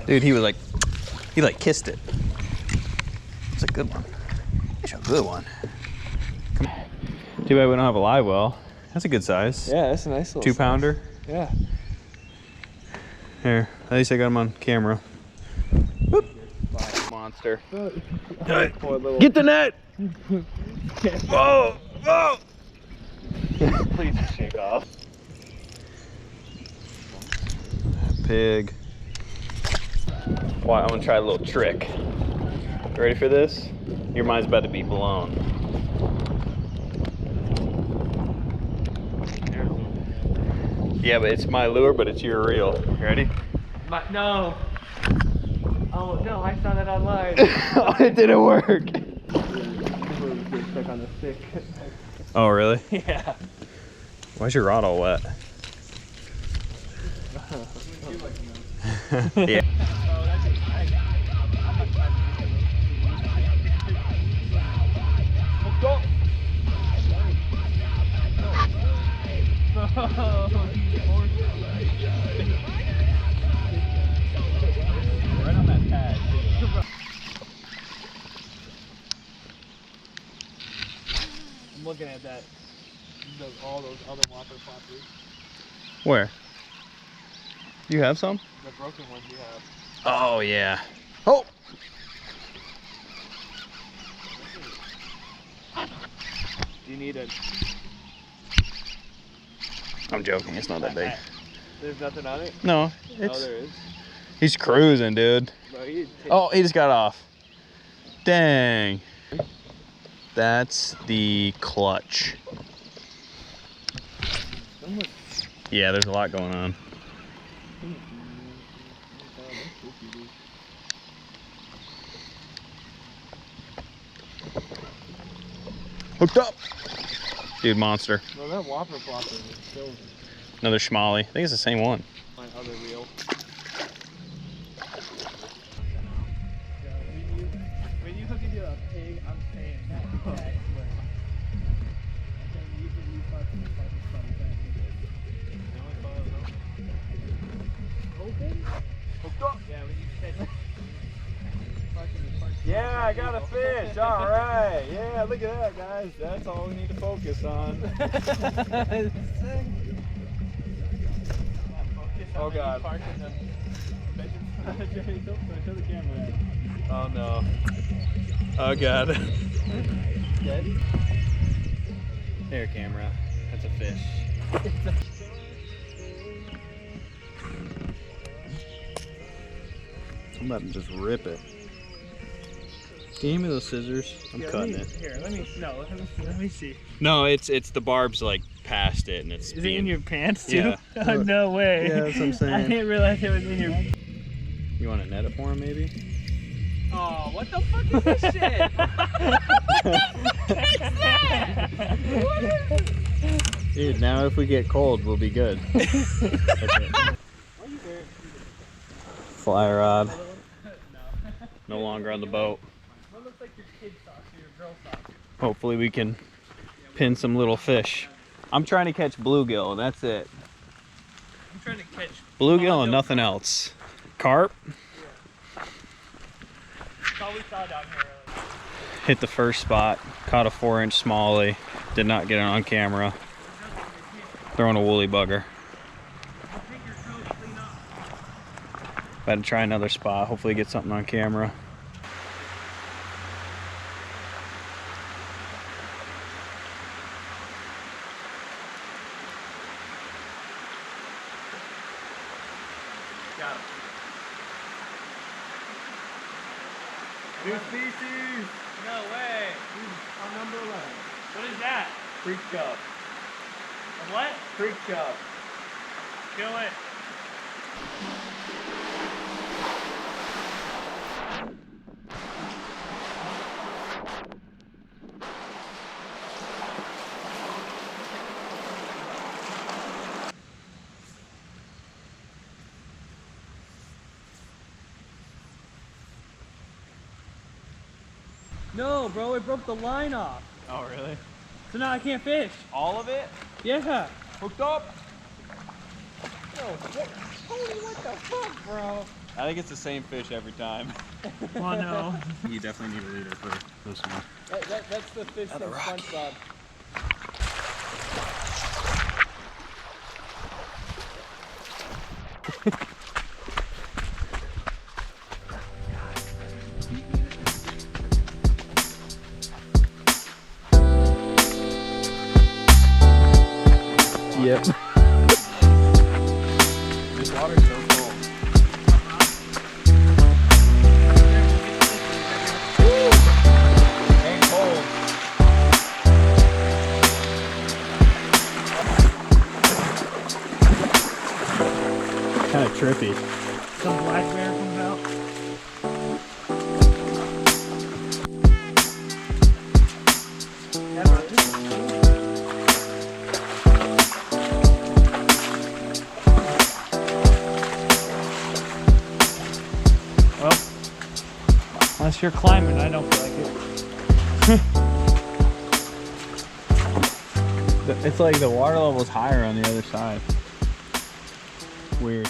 Dude, he like kissed it. It's a good one. It's a good one. Come on. Too bad we don't have a live well. That's a good size. Yeah, that's a nice little 2-pounder. size. Yeah. Here, at least I got him on camera. Whoop. Monster. Get the net! Whoa! Whoa! Please shake off. Pig. Well, I'm gonna try a little trick. You ready for this? Your mind's about to be blown. Yeah, but it's my lure, but it's your reel. You ready? No. Oh no, I saw that online. Oh, it didn't work. Stuck on the stick. Oh, really? Yeah. Why's your rod all wet? Yeah. Right on that pad. I'm looking at that. All those other Whopper ploppers. Where? You have some? The broken ones you have. Oh, yeah. Oh! Do you need a... I'm joking, it's not that big. There's nothing on it? No, Oh, it's... there is. He's cruising, dude. Bro, Oh, he just got off. Dang. That's the clutch. Yeah, there's a lot going on. Hooked up. Dude, monster. Well, that Whopper plopper is still Another schmally. I think it's the same one. my other reel. When you hook into a pig, I'm saying that. Open? Hooked up? Yeah, when you catch Yeah, I got a fish. All right. Yeah, look at that, guys. That's all we need to focus on. Oh, God. Oh, no. Oh, God. Dead? There, camera. That's a fish. I'm about to just rip it. Can you hand me those scissors? I'm cutting it. Here, let me see. No, it's the barb's like past it and it's. Is it in your pants too? Yeah. Oh, no way. Yeah, that's what I'm saying. I didn't realize it was in your. You want to net it for him, maybe? Oh, what the fuck is this shit? What the fuck is that? What is... Dude, now if we get cold, we'll be good. Fly rod. No longer on the boat. What looks like your kid socks or your girl socks? Hopefully we can pin some little fish. I'm trying to catch bluegill, and that's it. I'm trying to catch Bluegill and nothing else. Carp. That's all we saw down here earlier. Hit the first spot. Caught a 4-inch smallie. Did not get it on camera. Throwing a woolly bugger. About to try another spot. Hopefully get something on camera. Got him. New species! No way! On number 11. What is that? Creek chub. A what? Creek chub. Kill it. No, bro, it broke the line off. Oh, really? So now I can't fish. All of it? Yeah. Hooked up? Yo, what? Holy, what the fuck, bro? I think it's the same fish every time. Oh no. You definitely need a leader for this one. That's the fish from SpongeBob. Yep. This water's so cold. Ain't cold. Kind of trippy. Some black bear comes out. Well, unless you're climbing, I don't feel like it. It's like the water level's higher on the other side. Weird.